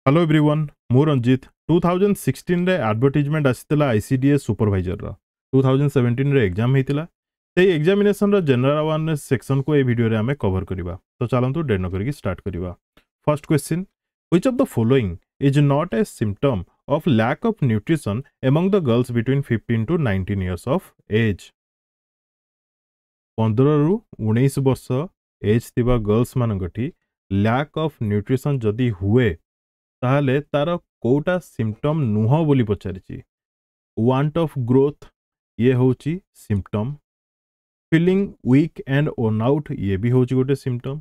Hello everyone मु रंजित 2016 रे advertisement आसीतला ICDS supervisor रा 2017 रे एग्जाम हेतिला ते एग्जामिनेशन रो जनरल अवेयरनेस सेक्शन को ए वीडियो रे हमें कवर करिवा तो चलंतु डेर न करके स्टार्ट करिवा। First question, which of the following is not a symptom of lack of nutrition among the girls between 15 to 19 years of age. 15 रु 19 वर्ष एज थिबा गर्ल्स मानगठी लैक ऑफ न्यूट्रिशन जदी हुए ताहले तार कोटा सिम्पटम नुह बोली पचारिछि। वांट ऑफ ग्रोथ ये होची symptom, feeling weak and worn out ये भी होची गोटे symptom,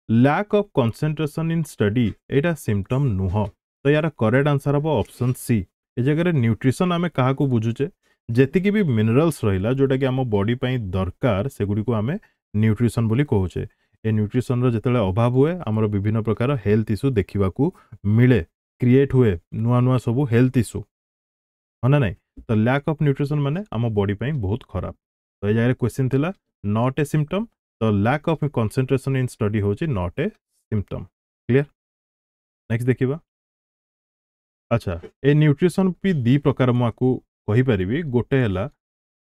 lack of concentration in study एटा सिम्पटम नुह। तो यार करेक्ट आंसर हम ऑप्शन सी। ए जगह न्यूट्रिशन आमे कहा को बुझुचे जेतिकी भी मिनरल्स रहिला जोटा कि आम बॉडी पई दरकार सेगुडी को आमे न्यूट्रिशन बोली कहूचे। ए न्यूट्रिशन रो जेतेले अभाव हुए आमर विभिन्न प्रकार हेल्थ इश्यू देखिबा को मिले, क्रिएट हुए नुआ नुआ सबू हेल्थ इश्यू है ना नहीं। तो लैक ऑफ न्यूट्रिशन माने आम बॉडी पई बहुत खराब। तो ये जगह क्वेश्चन थिला नॉट ए सिम्पटम, तो lack of concentration in study होची not a symptom. Clear. Next देखिबा। अच्छा, ए न्यूट्रिशन भी दी प्रकार मुझे कही पारिबी, गोटे हैला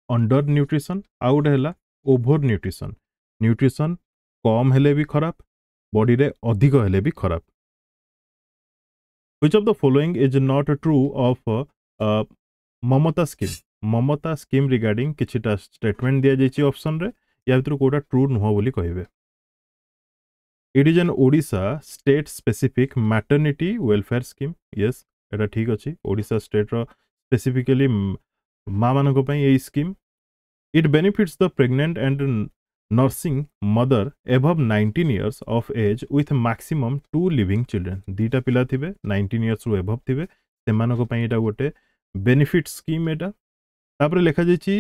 अंडर न्यूट्रिशन आउ गोटे हैला ओभर न्यूट्रिशन। न्यूट्रिशन कम हेले भी खराब, बॉडी रे अधिक हेले भी खराब। Which of the following is not true of Mamata scheme? Mamata scheme regarding किछिटा स्टेटमेंट दिया जाइछि ऑप्शन रे, या भितर कोटा ट्रू नुह बोली कहिबे। It is an Odisha state specific maternity welfare scheme. Yes, एटा ठीक अछि। ओडिशा स्टेट रो स्पेसिफिकली मां मानको पई ए scheme. It benefits the pregnant and nursing mother above 19 years of age with maximum 2 living children. दीटा पिला थिबे 19 इयर्स रु एबव थिबे सेमानको पई एटा गोटे बेनिफिट स्कीम। एटा तापर लेखा जाइछि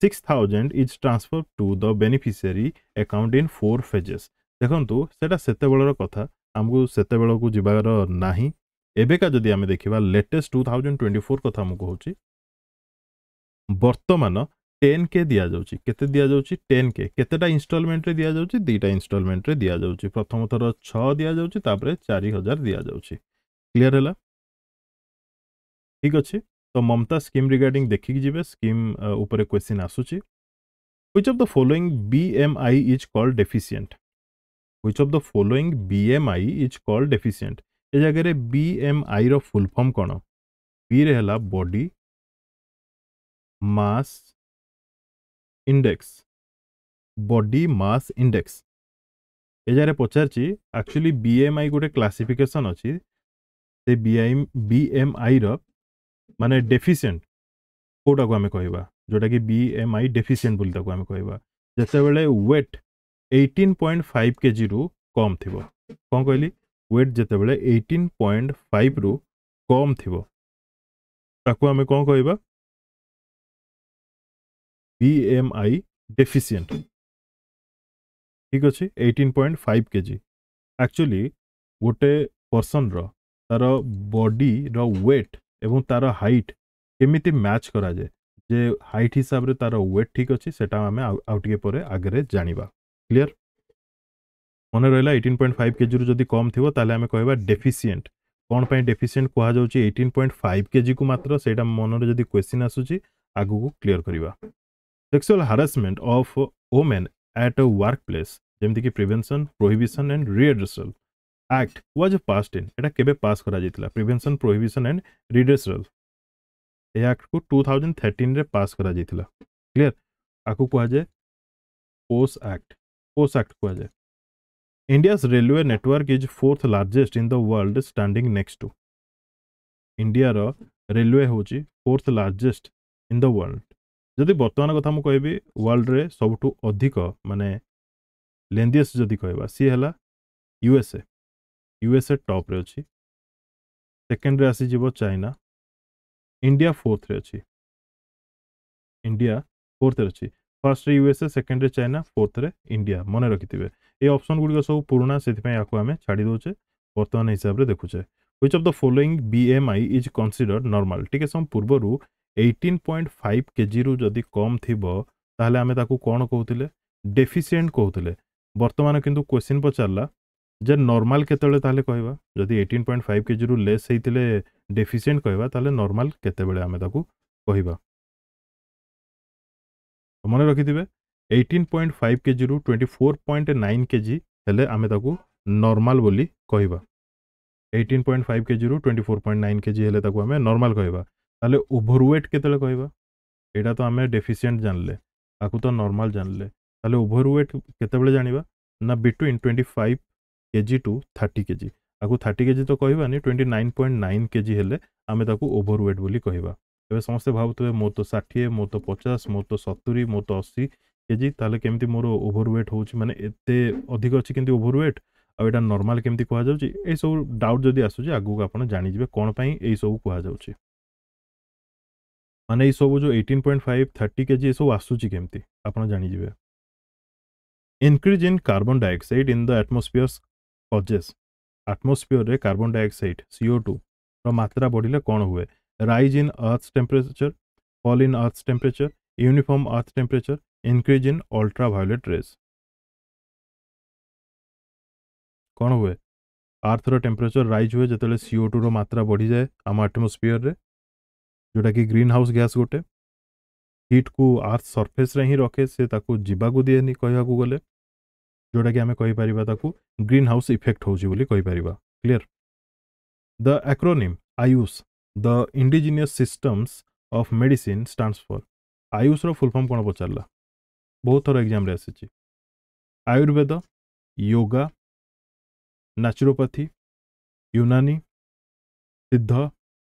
6000 is transfer to the beneficiary account in 4 phases. देखंतु सेटा सेते बेलर कथा, हमकु सेते बेल को जिबार नाही। एबेका जदि आमे देखिबा लेटेस्ट 2024 कथा हम कहूछि, वर्तमान 10K दिया जाउछि। केते दिया जाउछि? 10K। केतेटा इंस्टॉलमेंट रे दिया जाउछि? दीटा इंस्टॉलमेंट रे दिया जाउछि। प्रथम थर 6 दिया जाउछि, तापरे 4000 दिया जाउछि। क्लियर हैला? ठीक अछि। तो ममता स्कीम रिगार्डिंग देखिक जिबे, स्कीम ऊपर क्वेश्चन आसुछि। Which of the following BMI is called deficient? Which of the following BMI is called deficient? ए जगह रे बीएमआई रो फुल फॉर्म कोन? बी रे हला body mass index, body mass index. ए जगह पचारछि एक्चुअली बीएमआई गोटे क्लासिफिकेशन अछि, से बीएमआई रो माने डेफिशिएंट कोटा को आमे कहबा, जोटा कि बीएमआई डेफिशिएंट बोली ताको आमे कहबा जते बेले वेट 18.5 केजी रु कम थिबो। कोन कहली? वेट जते बेले 18.5 रु कम थिबो ताको आमे कोन कहबा? BMI deficient. ठीक अछि। 18.5 केजी एक्चुअली गोटे पर्सन रो तार बॉडी रो वेट एवं तार हाइट केमिति मैच करा जाए, जे हाइट हिसाब रे तार वेट ठीक अछि सेटा हमें आउटिके परे आगरे जानिबा। क्लियर? मन रहला 18.5 केजी रु जदी कम थिबो ताले हमें कहबा डेफिशिएंट। कोन पई डेफिशिएंट कुहा जाउची? 18.5 केजी को मात्र, सेटा मन रे जदी क्वेश्चन आसुची आगु को क्लियर करिबा। Sexual harassment of women at a workplace जेमति कि prevention prohibition and redressal act was passed in. एटा केबे पास करा जायतिला? Prevention prohibition and redressal a act को 2013 रे पास करा जायतिला। क्लियर? आकु कुहा जाय पोस एक्ट। पोस एक्ट कुहा जाय। India's railway network is 4th largest in the world standing next to. India रो रेलवे होची 4th largest in the world. जदि वर्तमान कथा मु कहबी वर्ल्ड रे सबटु अधिक माने लेंदियस जदि कहबा सी हला यूएसए। यूएसए टॉप रे अछि। सेकंड रे आसी जीवो चाइना। इंडिया 4th रे अछि। इंडिया 4th रे अछि। फर्स्ट रे यूएसए, सेकंड रे चाइना, 4th रे इंडिया। मने रखिथिबे ए ऑप्शन गुडी सब पुराना, सेति पय आको हमें छाडी दोचे, वर्तमान हिसाब रे देखुचे। Which of the following BMI is considered normal? ठीक है, सम पूर्वरु 18.5 केजी रु जदि कम थिबो ताहले हमें ताकू कोन कहउतिले? डेफिशिएंट कहउतिले। वर्तमान किंतु क्वेश्चन पचारला जे नॉर्मल केतेबेले ताले कहबा जदि 18.5 केजी रु लेस हेतिले डेफिशिएंट कहबा ताले नॉर्मल केतेबेले आमे ताकू कहबा मन रखिथिबे 18.5 केजी रु 24.9 केजी हेले आमे ताकू नॉर्मल बोली कहबा 18.5 केजी रु 24.9 केजी हेले ताकू आमे नॉर्मल कहबा ताले ओवरवेट केतेले कहबा एटा तो आमे डेफिशिएंट जानले आकू तो नॉर्मल जानले ताले ओवरवेट केतेबेले जानिबा ना बिटवीन 25 केजी टू 30 केजी आकू 30 केजी तो कहबानी 29.9 केजी हेले आमे ताकू ओवरवेट बोली कहबा एबे समस्त भाबुतबे मो तो 60 मो तो 50 मो तो 70 मो तो 80 केजी ताले केमती मोर ओवरवेट होउची माने एते अधिक अछि केमती ओवरवेट आ एटा नॉर्मल केमती कहा जाउची ए सब डाउट जदी आसुची आगु आपण जानि जिवे कोन पई ए सब कहा जाउची माने ए सब जो 18.5 30 केजी ए सब आसुची केमती आपण जानि जिवे increase in carbon dioxide in the atmosphere causes atmosphere रे carbon dioxide CO2 ର ମାତ୍ରା ବଢିଲେ କ'ଣ ହୁଏ rise in earth's temperature fall in earth's temperature uniform earth temperature increase in ultraviolet rays କ'ଣ ହୁଏ अर्थ रो टेम्परेचर राइज हुए जतले CO2 रो मात्रा बढ़ी जाए आम एटमोस्फियर रे जोटा कि ग्रीन हाउस गैस गोटे हीट को अर्थ सरफेस रे ही रखे से ताकू जीवाकू दिएनी कहवाकू गले जोटा कि आमे कहि परिबा ताकू ग्रीन हाउस इफेक्ट होउची बोली कहि परिबा clear the acronym AYUSH the indigenous systems of medicine stands for AYUSH रो फुल फॉर्म कोन पचारला बहुत थोर एग्जाम रे आसीची आयुर्वेद योगा नेचुरोपैथी यूनानी सिद्ध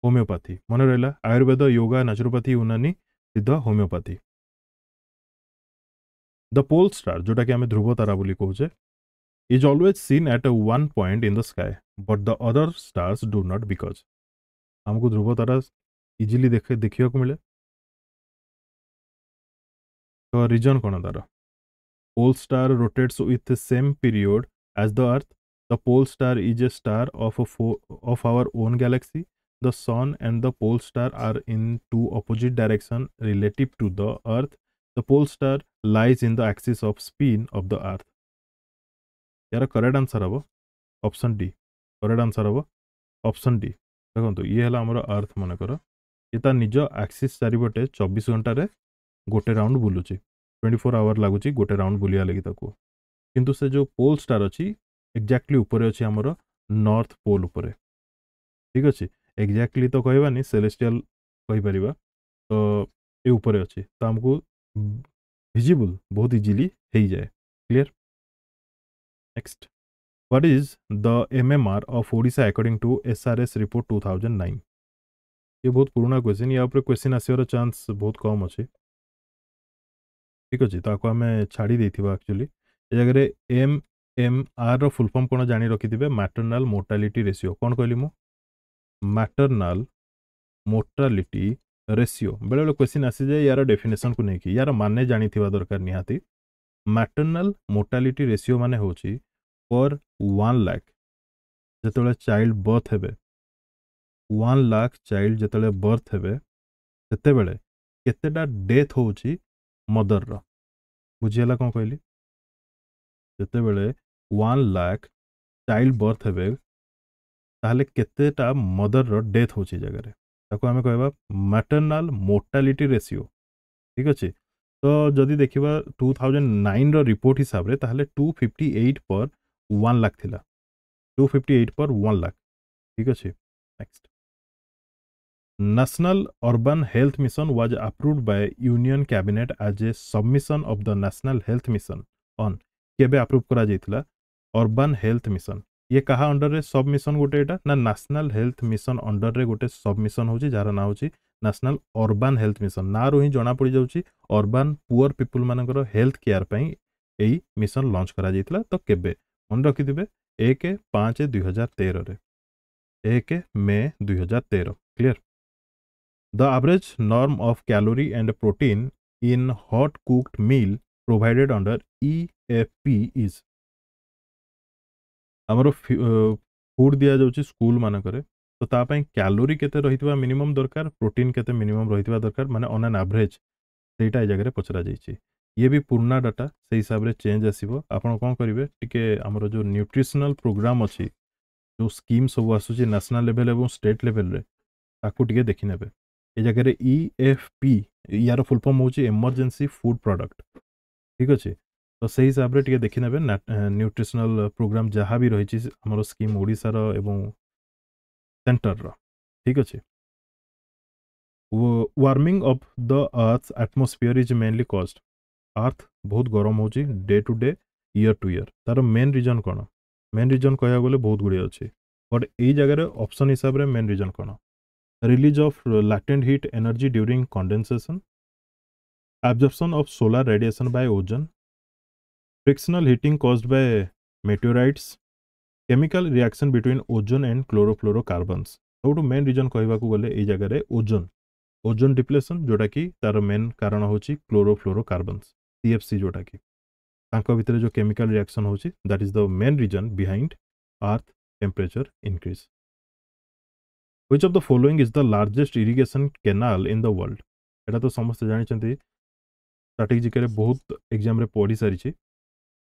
होमियोपैथी मन रहा आयुर्वेद योगा नेचुरोपैथी यूनानी सिद्ध होमियोपैथी द पोल स्टार जोटा कि आम ध्रुव तारा बोली कहे is always seen at one point in the sky but the other stars do not because आमको ध्रुव तारा इजिली देखा मिले तो रीजन कौन तार pole star rotates with same period as the earth The pole star is a star of our own galaxy. The sun and the pole star are in two opposite directions relative to the earth. The pole star lies in the axis of spin of the earth. यार correct answer हम option D correct answer हम option D देखो ये है आमर अर्थ मनकर ये ता निज एक्सिस चारिपटे 24 घंटे गोटे राउंड बुलूची 24 आवर लगुच गोटे राउंड बुलिया लगी ताको किंतु से जो पोल स्टार अच्छी एक्जाक्टली ऊपर अच्छी आमर नॉर्थ पोल उपरे ठीक अच्छे एक्जाक्टली तो कहबानी सेलेस्टियल कहीपर तो ये ऊपर अच्छी तो आमको विजिबल बहुत इजिली हो जाए clear next what is the MMR of Odisha according to SRS report 2009 ये बहुत पुराना क्वेश्चन या क्वेश्चन आसवर चांस बहुत कम अच्छे ठीक अच्छे तो आम छाड़ी एक्चुअली जगह M M R full form कौन जानी रखिथे मैटरनाल मोर्टालिटी रेशियो कौन कहली मु मैटरनाल मोर्टालिटी रेशियो बेले बेले क्वेश्चन आसी जाए यार डेफिनेशन को लेकिन यार माने जानी दरकार निहाती मैटरनाल मोर्टालिटी रेशियो माने होची पर 1 लाख जिते चाइल्ड बर्थ हेबे 1 लाख चाइल्ड जिते बर्थ हेबे सेते बेले केतेटा डेथ होची मदर रो बुझीला कौन कहली जिते बेले 1 लाख चाइल्ड बर्थ हेबे ताहले केतेटा मदर रो डेथ होची जगह ताको आमे कहबा मैटरनाल मोर्टालिटी रेशियो ठीक अच्छे तो जदि देखिबा 2009 रो रिपोर्ट हिसाब रे ताहले 258 पर 1 लाख थिला 258 पर 1 लाख ठीक अच्छे next national urban health mission was approved by union cabinet as a submission of the national health mission on केबे अप्रूव करा जायतिला अर्बन हेल्थ मिशन ये कहा अंडर रे सब मिशन गोटे एटा ना नेशनल हेल्थ मिशन अंडर रे गोटे सब मिशन होची जार ना होची नेशनल अर्बन हेल्थ मिशन ना रो ही जना पड़ी जाउची अर्बन पुअर पीपल मानकर हेल्थ केयर पई एई मिशन लॉन्च करा जायतिला तो केबे मन रखिथिबे 1/5/2013 रे 1 May 2013 clear the average norm of calorie and protein in hot cooked meal provided under EFP is आमर फूड दि जाउची स्कूल मानकरे तो तापाई कैलोरी केते रहितबा मिनिमम दरकार प्रोटीन केते मिनिमम रहितबा दरकार माने ऑन एन एवरेज सेटा ए जगह पचरा जाइची ये भी पुराना डाटा से हिसाब रे चेंज आसीबो आपण कोन करिवे टिके हमरो जो न्यूट्रिशनल प्रोग्राम अछि जो स्कीम सब आसुची नेशनल लेवल एवं स्टेट लेवल रे ताकू टिके देखि नेबे ए जगह रे EFP यार फुल फॉर्म होची इमरजेंसी फूड प्रोडक्ट ठीक अछि तो से हिसाब रे टिके देखि नेबे न्यूट्रिशनल प्रोग्राम जहाँ भी रही हमरो स्कीम ओडिसा रो एवं सेंटर रो ठीक अछि warming of the earth atmosphere is mainly caused earth बहुत गरम होची day to day year to year तार मेन रीजन कौन मेन रीजन कहया गले बहुत गुड़िया अच्छे बट यही जगह ऑप्शन हिसाब रे मेन रीजन कौन release of latent heat energy during condensation absorption of solar radiation by ozone frictional heating caused by meteorites chemical reaction between ozone and chlorofluorocarbons सबुठ मेन रीजन कहवाकू गले एई जगह रे ओजोन डिप्लेशन जोटा कि तार मेन कारण होची क्लोरोफ्लोरोकार्बन्स CFC जोटा कि तांको भितरे जो केमिकल रिएक्शन होची that is the main reason behind earth temperature increase which of the following is the largest irrigation canal in the world एटा तो समस्त जानि चंती स्ट्रैटेजिक रे बहुत एग्जाम रे पढ़ी सारी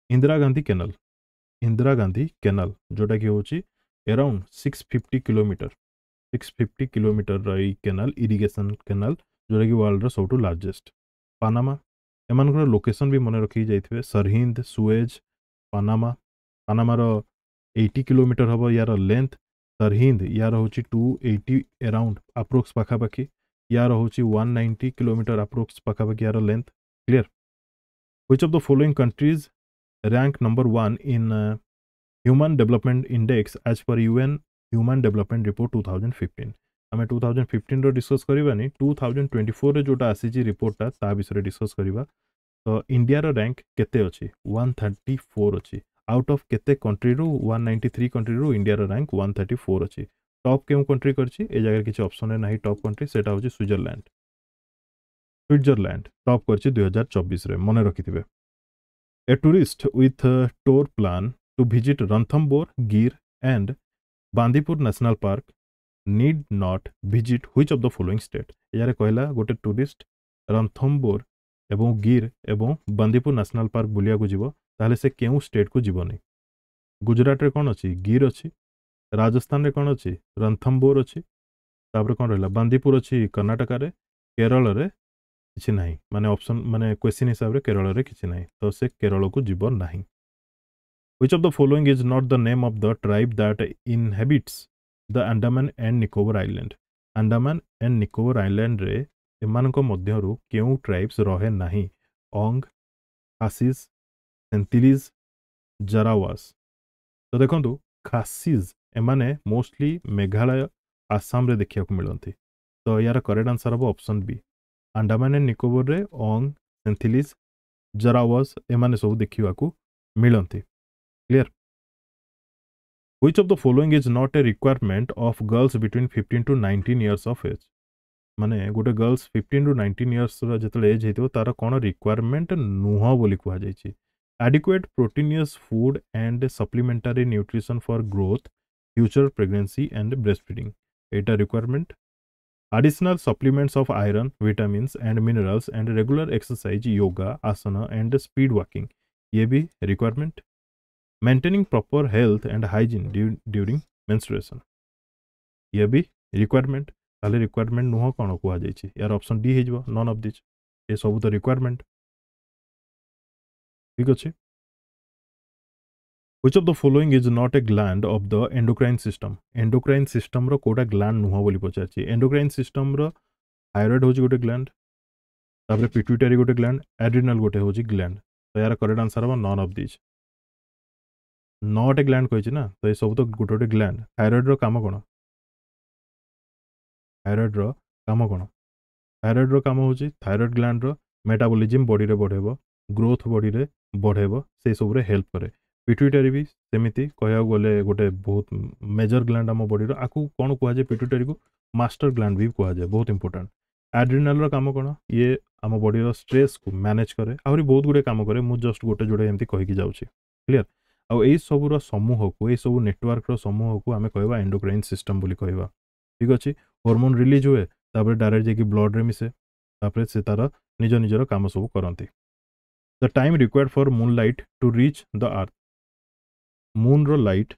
इंदिरा गांधी कैनाल जोटा कि होची अराउंड 650 किलोमीटर रही कैनाल इरिगेशन कैनाल जोटा कि वर्ल्ड रो सबटू लार्जेस्ट पानामा एमानकर लोकेशन भी मन रखी जाइथिबे सरहिंद सुएज पानामा रो 80 किलोमीटर हबो यार लेंथ सरहिंद यार होची 280 अराउंड अप्रोक्स पाखापाखी यार होची 190 किलोमीटर अप्रोक्स पाखापाखी यार length clear which of the following countries rank number 1 in human development index as per UN human development report 2015 आम 2015 रो डिस्कस करवानी 2024 रे जोटा आसी रिपोर्टा ता विषय डिस्कस करवा तो इंडिया रो रैंक केते अछि 134 अछि आउट ऑफ केते कंट्री रो 193 कंट्री रो इंडिया रो रैंक 134 अछि टॉप केउ कंट्री करछि ए जगह किछि ऑप्शन है नाही टॉप कंट्री सेटा होछि स्विट्जरलैंड टॉप करछि 2024 रे मने रखिथिबे a tourist with tour plan to visit Ranthambore Gir and Bandipur national park need not visit which of the following state यारे कहला गोटे टूरिस्ट रणथंबोर एवं गिर एवं बांदीपुर नेशनल पार्क बुलिया को जीवो ताले से केउ स्टेट को जीवनी गुजरात रे कोन अछि गिर अछि राजस्थान रे कोन अछि रणथंबोर अछि तापर कोन रहला बांदीपुर अछि कर्नाटक रे केरल रे किछि नाही माने ऑप्शन माने क्वेश्चन हिसाब रे केरल रे किछि नाही तो से केरल को जीवन नाही Which of the following is not the name of the tribe that inhabits the Andaman and Nicobar Island? Andaman and Nicobar Island रे एमानक मध्यरु केउ ट्राइब्स रहे नाही ओंग खासिस सेंतिलिज जरावास तो देखंतु खासिस एमाने मोस्टली मेघालय आसाम रे देखिया को मिलंती तो यार करेक्ट आंसर हो option B Andaman and Nicobar रे ओंग सेंथिलिज जरावास एमाने सब देखिया को मिलंती Clear? Which of the following is not a requirement of girls between 15 to 19 years of age? माने गोटे गर्ल्स 15 टू 19 इयर्स जेतले एज हेतिबो तार कोन रिक्वायरमेंट नुह बोली कुहा जायछि adequate proteinous food and supplementary nutrition for growth future pregnancy and breastfeeding एटा requirement additional supplements of iron vitamins and minerals and regular exercise yoga asana and speed walking ये भी requirement maintaining proper health and hygiene during menstruation ये भी requirement ताले requirement नुह कोन कुहा जायछि यार ऑप्शन डी हेजबो नन ऑफ दिस ये सब तो रिक्वायरमेंट ठीक अछि which of the following is not a gland of the endocrine system रो कोडा ग्लैंड नुह बोली पचाछि endocrine system रो थायराइड होछि गोटे ग्लैंड तापर पिट्यूटरी गोटे ग्लैंड एड्रिनल गोटे होछि ग्लैंड तो यार करेक्ट आंसर हो none of this not a gland कहिछि ना तो ये सब तो गोटे गोटे ग्लैंड थायराइड रो काम कोन थायराइड रो काम होछि थायराइड ग्लैंड रो मेटाबॉलिज्म बॉडी रे बढ़ेबो ग्रोथ बॉडी रे बढ़ेबो से सब रे हेल्प करे पिट्यूटरी भी सेमिति कहया गले गोटे बहुत मेजर ग्लैंड हम बॉडी रो आकू कोन कुहा जे पिट्यूटरी को मास्टर ग्लैंड भी कुहा जे बहुत इंपोर्टेंट एड्रिनल रो काम कोन ये हम बॉडी रो स्ट्रेस को मैनेज करे आहुरी बहुत गुडे काम करे मु जस्ट गोटे जोडे एमती कहि कि जाउछि क्लियर आउ एई सबुर समूह को एई सब नेटवर्क रो समूह को आमे कहबा एंडोक्राइन सिस्टम बोली कहबा ठीक अछि हार्मोन रिलीज हुए तापर डायरेक्ट जे कि ब्लड रे मिसे तापर से तार निज निजर काम सब करंती the time required for moon light to reach the earth moon रो लाइट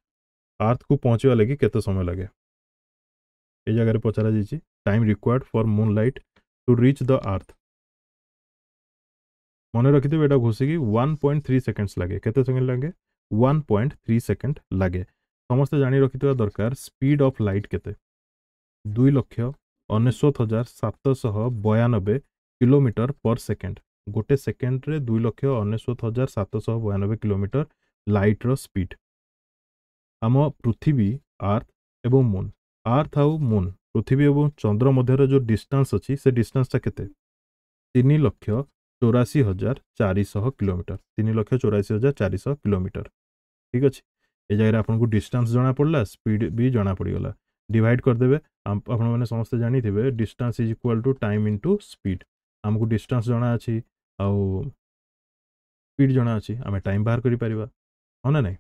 अर्थ को पहुँचवा लगी केते समय लगे ये जगह पचरा जाइए time required for moon light to reach the earth मन रखिथे एटा घोषिकी 1.3 सेकेंड्स लगे केते सेकेंड लगे 1.3 सेकेंड लगे समस्ते जानी रखिथिबा दरकार स्पीड ऑफ लाइट केते 2,99,792 किलोमीटर पर सेकेंड गोटे सेकेंड रे 2,99,792 किलोमीटर लाइट रो स्पीड आम पृथ्वी अर्थ एवं मून अर्थ आउ मून पृथ्वी एवं चंद्र मध्य जो डिस्टेंस अच्छी से डिस्टेंसटा केते 3,84,400 किलोमीटर 3,84,400 किलोमीटर ठीक अच्छे ये जगह आपको डिस्टेंस जना पड़ा स्पीड भी जना पड़गला डिवाइड करदे आपण मैंने समस्ते जानी थे distance is equal to time into speed आमको डिस्टेंस जना अच्छी आउ स्पीड जना अच्छी आम टाइम बाहर कर हाँ ना नहीं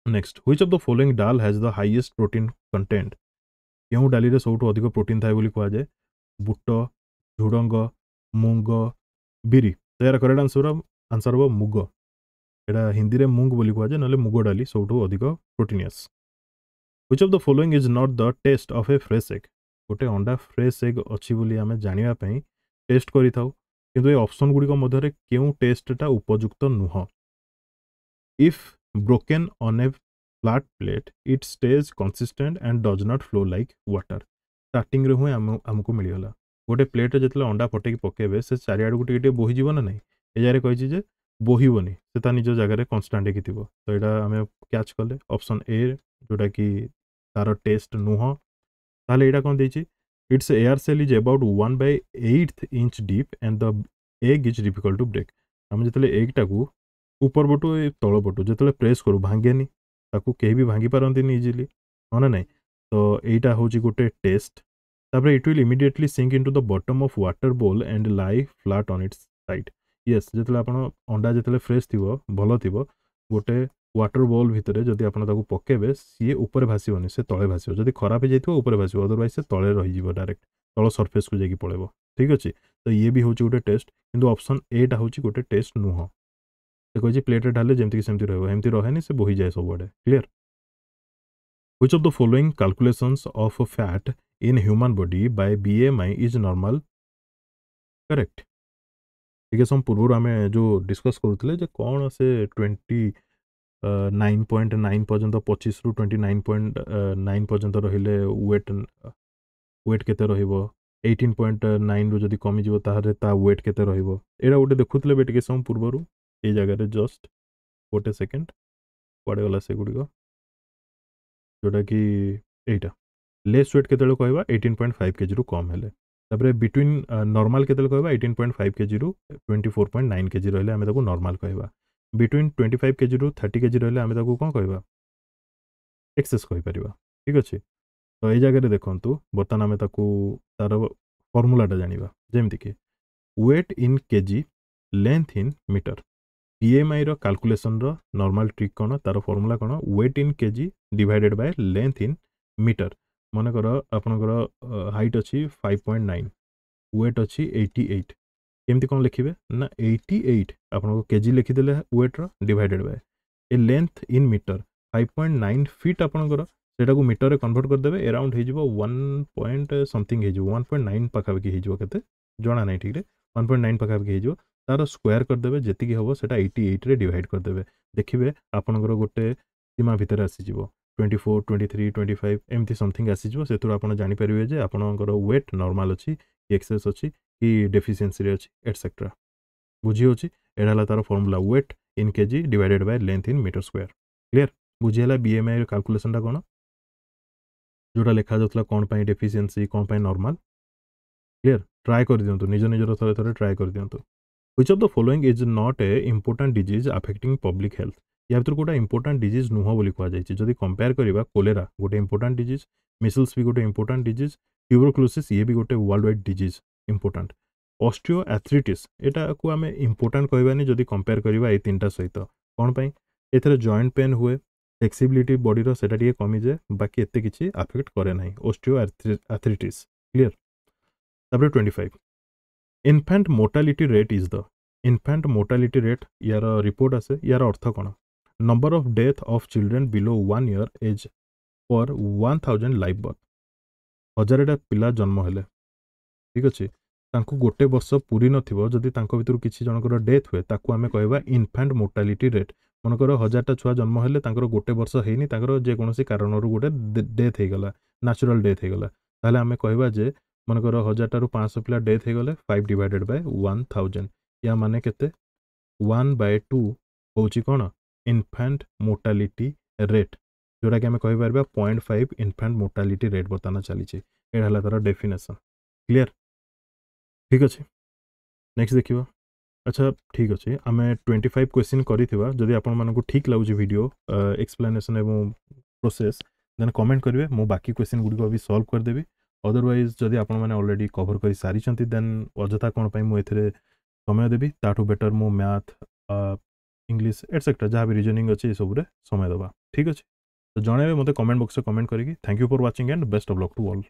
next which of the following dal has the highest protein content क्यों डाली रे सबठु अधिक प्रोटीन थाए बोली कहा जाए बुट झुडंग मूंग बिरी तो यार करेक्ट आंसर हम मुग एटा हिंदी रे मूंग बोली कहा जाए ना मुग डाली सबठु अधिक proteinous which of the following is not the test of a fresh egg गोटे अंडा फ्रेश एग अच्छी बोली आम जाना टेस्ट करि थाउ किंतु ए ऑप्शन गुड़िक मध्य क्यों टेस्टटा उपयुक्त नुह if broken on a flat plate it stays consistent and does not flow like water starting रे हुए आमको मिलगला गोटे प्लेट जो अंडा फटेक पकेबे से चारिआड़ को टे बोहीज ना नहीं ए जारे कही जे बोहबनी से निज जगह कन्स्टाट थी तो यहाँ आम कैच कले ऑप्शन ए जोटा कि तार टेस्ट नुह ताले यहाँ कौन देछि it's air cell is about 1/8 inch deep and the egg is difficult to break आम जो एग टाकू ऊपर पटू तल पटू जो प्रेस करूँ भांगेनी ताकू कहीं भी भांगी पारती इजिली हाँ ना नहीं तो यहाँ हूँ गोटे टेस्ट तापर it will immediately sink into the bottom of water bowl and lie flat on its side yes जो आप अंडा जो फ्रेश थी भल थी गोटे वाटर बोल भितर जदि आप पकेबे सी ऊपर भाषोनी से तले भाषो जब खराब हो जाए ऊपर भाषो अदरवाइज से तले रही डायरेक्ट तल सरफेस को जाकि पड़ेब ठीक अच्छे तो ये भी हूँ गोटे टेस्ट किंतु ऑप्शन एटा हूँ गोटे टेस्ट नुह से कही प्लेट ढाले जमीक सेमती रही रहे से बोही जाए सब आड़े clear which of the following calculations of fat in human body by BMI is normal correct ठीक है पूर्व आम जो डिस्कस करूँ कौन से 29.9 पर्यंत 25 रु 29.9 पर्यंत रहिले वेट केते रहिबो 18.9 रु जदि कमी जीवो ताहरे ता वेट केते रहिबो एरा गोटे देखुतले बेटिके सम पूर्वरु ए जगह रे जस्ट गोटे सेकेंड पड़े गला से गुडिको जोटा कि एटा लेस वेट केते कहबा 18.5 केजी रु कम हेले तापरे बिटवीन नॉर्मल केते कहबा 18.5 केजी रु 24.9 केजी रहले आमे ताको नॉर्मल कहबा बिटवीन 25 केजी रु 30 केजी रहले आमे ताको कोन कहबा एक्सेस कहि परिबा ठीक अछि तो ये जगह देखु बर्तमान आम तार फर्मूलाटा जाना जमीक weight in KG length in metre BMI रो कैलकुलेशन रो नॉर्मल ट्रिक कौन तार फर्मूला कौन weight in KG divided by length in metre मनकर आपणकर हाइट अच्छी 5.9 वेट अच्छी 88 केमती कौन लिखिए ना 88 आपको केजी लिखिदे वेट रो divided by a length in metre 5.9 feet आपणकर सेटा को मीटर रे कन्वर्ट करदेवे अराउंड हो 1 पॉइंट समथिंग हो 1.9 पाखापाखि हो जना ना ठीक है 1.9 पाखापाखि हो तार स्क्वायर करदेवे जी हम से 88 रे डिवाइड करदेवे देखिए आपणकर गोटे सीमा भितर आसीज 24 23 25 एमती समथिंग आसीज से आप जानीपर जे आपणकर वेट नॉर्मल अच्छी कि एक्सेस अच्छी कि डेफिशिएंसी अच्छी एटसेट्रा बुझी होची एडा तार formula weight in KG divided by length in metre square clear बुझीला BMI कैलकुलेशनटा कौन जोटा लिखा जाता कौन पाई डेफिशिएंसी कौन पाई नॉर्मल क्लियर ट्राए कर दियंतु निज निजर थरे थरे ट्राए कर दियंतु which of the following is not a important disease affecting public health या भर गोटे इंपोर्टेंट डिजीज नुह बोली कहुई जदि कंपेयर करवा कोलेरा गोटे इंपोर्टेंट डिजीज मिसल्स भी गोटे इंपोर्टेंट डिजीज ट्यूबरक्लोसिस ये भी गोटे world wide disease important osteoarthritis एटा को आम इंपोर्टेंट कहबानी जदि कंपेयर करवा ये तीनटा सहित कौन पाई एथरे जॉइंट पेन हुए फ्लेक्सिबिलिटी बॉडीर सेटा टिके कमी जाए बाकी एते किछि अफेक्ट करे नाही ऑस्टियोआर्थराइटिस क्लियर तापर 25 infant mortality rate is the infant mortality rate यार रिपोर्ट आसे यार अर्थ कौन number of death of children below 1 year age per 1000 life birth 1000टा पिला जन्म हेले ठीक अच्छे तांको गोटे वर्ष पूरी नथिबो जदि तांको भितर किसी जनकर डेथ हुए ताकू आमे कहबा इनफैंट मोर्टालिटी रेट मनकर 1000टा छुआ जन्म हेले तांकर गोटे वर्ष हेनी तांकर जे कोनोसी कारणरू गोटे डेथ हे गला नेचुरल डेथ हे गला ताले आमे कहबा जे मनकर 1000 रु 500 पिला डेथ हे गले 5 डिवाइडेड बाय 1000 या माने केते 1/2 होची कोन इनफैंट मोर्टालिटी रेट जोटा कि आमे कहि परबा 0.5 इनफैंट मोर्टालिटी रेट बताना चली एटा हला तार डेफिनेशन क्लियर ठीक अच्छे नेक्स्ट देखिए अच्छा ठीक अच्छे आम 25 क्वेश्चन करिथिबा जदि आपण मानकु ठीक लागुची वीडियो एक्सप्लेनेशन एवं प्रोसेस देन कमेंट करेंगे मु बाकी क्वेश्चन गुडी को भी सॉल्व कर देबी अदरवाइज जदि आपण माने ऑलरेडी कवर कर सारी छंती देन अजथा कोन पई मु एथरे समय देबी ताठू बेटर मु मैथ इंग्लिश एटसेट्रा जहाँ भी रीजनिंग अच्छे सब समय दबा ठीक अच्छे तो जणेबे मते कमेंट बॉक्स में कमेंट करिकी thank you for watching and best of luck to all.